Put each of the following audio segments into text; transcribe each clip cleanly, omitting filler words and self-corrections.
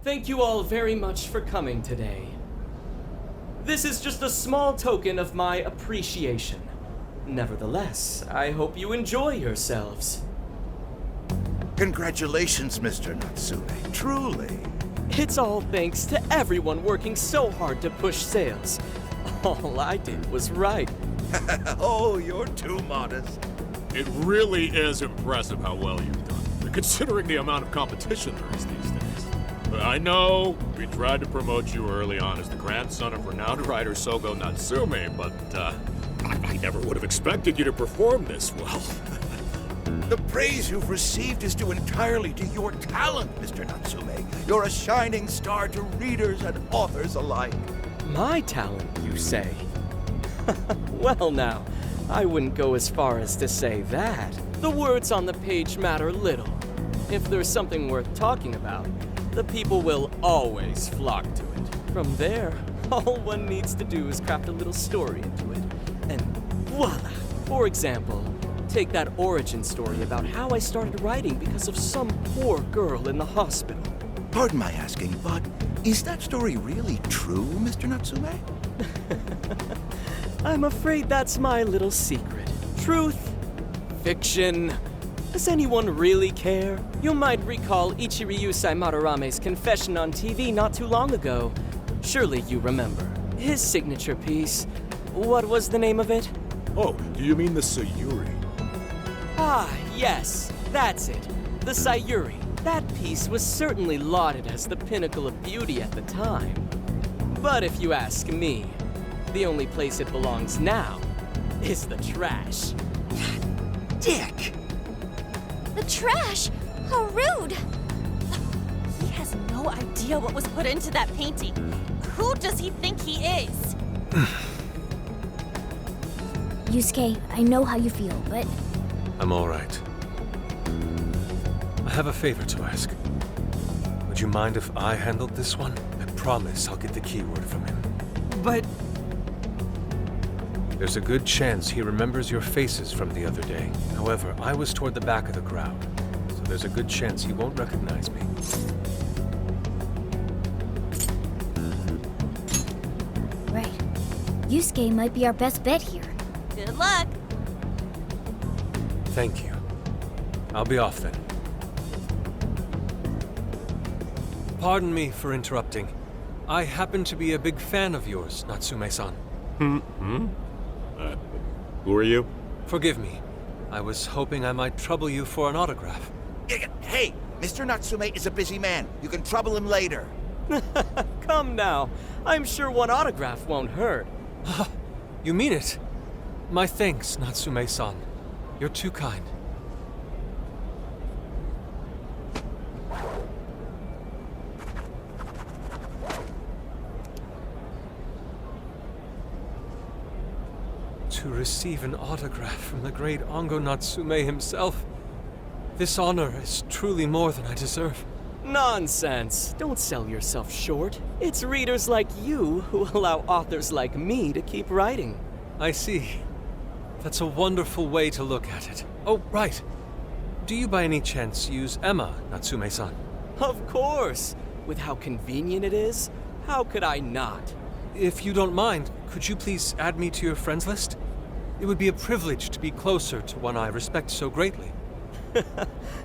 Thank you all very much for coming today. This is just a small token of my appreciation. Nevertheless, I hope you enjoy yourselves. Congratulations, Mr. Natsume. Truly. It's all thanks to everyone working so hard to push sales. All I did was write. Oh, you're too modest. It really is impressive how well you've done, considering the amount of competition there is these days. I know we tried to promote you early on as the grandson of renowned writer Sogo Natsume, but I never would have expected you to perform this well. The praise you've received is due entirely to your talent, Mr. Natsume. You're a shining star to readers and authors alike. My talent, you say? Well now, I wouldn't go as far as to say that. The words on the page matter little. If there's something worth talking about, the people will always flock to it. From there, all one needs to do is craft a little story into it, and voila! For example, take that origin story about how I started writing because of some poor girl in the hospital. Pardon my asking, but is that story really true, Mr. Natsume? I'm afraid that's my little secret. Truth, fiction. Does anyone really care? You might recall Ichiryu Madarame's confession on TV not too long ago. Surely you remember. His signature piece. What was the name of it? Oh, do you mean the Sayuri? Ah, yes, that's it. The Sayuri. That piece was certainly lauded as the pinnacle of beauty at the time. But if you ask me, the only place it belongs now is the trash. Dick! The trash? How rude! He has no idea what was put into that painting. Who does he think he is? Yusuke, I know how you feel, but... I'm all right. I have a favor to ask. Would you mind if I handled this one? I promise I'll get the keyword from him. But... There's a good chance he remembers your faces from the other day. However, I was toward the back of the crowd, so there's a good chance he won't recognize me. Right. Yusuke might be our best bet here. Good luck! Thank you. I'll be off then. Pardon me for interrupting. I happen to be a big fan of yours, Natsume-san. Who are you? Forgive me. I was hoping I might trouble you for an autograph. Hey, Mr. Natsume is a busy man. You can trouble him later. Come now. I'm sure one autograph won't hurt. You mean it? My thanks, Natsume-san. You're too kind. To receive an autograph from the great Ongo Natsume himself. This honor is truly more than I deserve. Nonsense. Don't sell yourself short. It's readers like you who allow authors like me to keep writing. I see. That's a wonderful way to look at it. Oh, right. Do you by any chance use Emma, Natsume-san? Of course. With how convenient it is, how could I not? If you don't mind, could you please add me to your friends list? It would be a privilege to be closer to one I respect so greatly.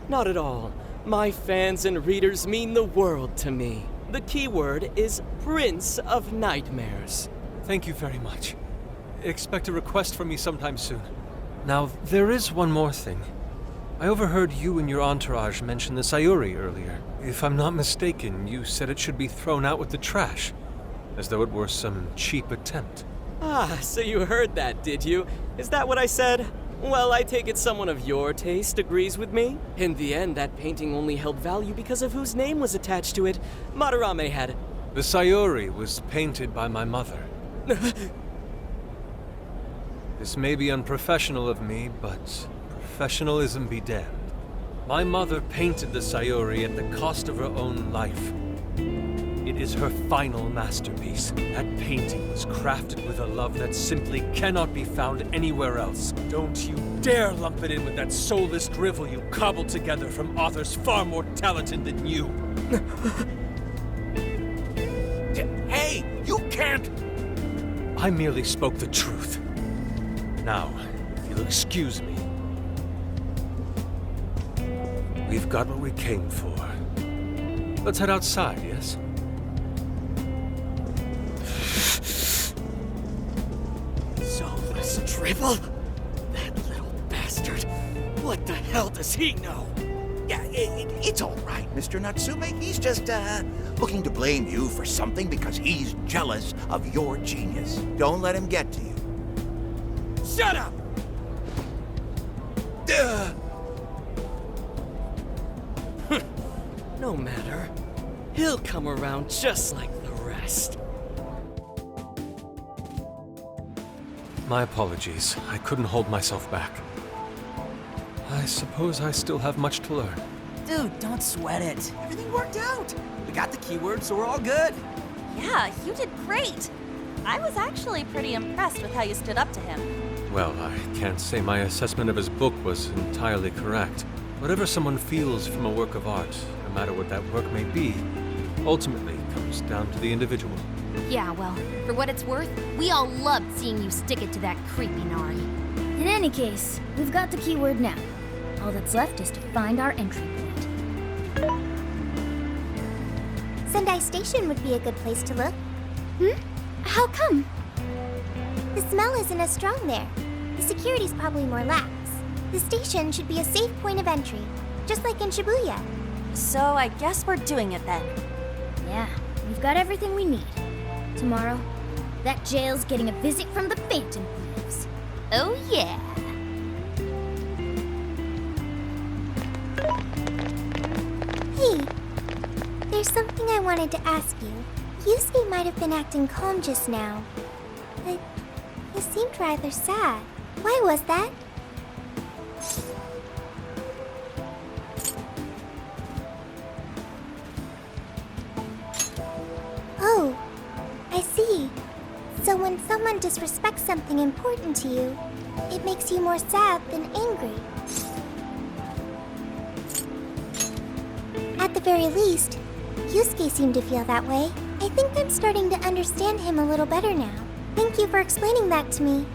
Not at all. My fans and readers mean the world to me. The keyword is Prince of Nightmares. Thank you very much. Expect a request from me sometime soon. Now, there is one more thing. I overheard you and your entourage mention the Sayuri earlier. If I'm not mistaken, you said it should be thrown out with the trash, as though it were some cheap attempt. Ah, so you heard that, did you? Is that what I said? Well, I take it someone of your taste agrees with me. In the end, that painting only held value because of whose name was attached to it. Madarame had... The Sayuri was painted by my mother. This may be unprofessional of me, but professionalism be damned. My mother painted the Sayuri at the cost of her own life. It is her final masterpiece. That painting was crafted with a love that simply cannot be found anywhere else. Don't you dare lump it in with that soulless drivel you cobbled together from authors far more talented than you. can't! I merely spoke the truth. Now, if you'll excuse me. We've got what we came for. Let's head outside, yes? Soulless dribble? That little bastard. What the hell does he know? Yeah, it's all right, Mr. Natsume. He's just, looking to blame you for something because he's jealous of your genius. Don't let him get to you. Shut up! No matter. He'll come around just like the rest. My apologies. I couldn't hold myself back. I suppose I still have much to learn. Dude, don't sweat it. Everything worked out. We got the keywords, so we're all good. Yeah, you did great. I was actually pretty impressed with how you stood up to him. Well, I can't say my assessment of his book was entirely correct. Whatever someone feels from a work of art, no matter what that work may be, ultimately comes down to the individual. Yeah, well, for what it's worth, we all loved seeing you stick it to that creepy Nari. In any case, we've got the keyword now. All that's left is to find our entry point. Sendai Station would be a good place to look. How come? The smell isn't as strong there. The security's probably more lax. The station should be a safe point of entry, just like in Shibuya. So I guess we're doing it then. Yeah, we've got everything we need. Tomorrow, that jail's getting a visit from the Phantom Thieves. Oh yeah! Hey, there's something I wanted to ask you. Yusuke might have been acting calm just now, but he seemed rather sad. Why was that? Oh, I see. So when someone disrespects something important to you, it makes you more sad than angry. At the very least, Yusuke seemed to feel that way. I think I'm starting to understand him a little better now. Thank you for explaining that to me.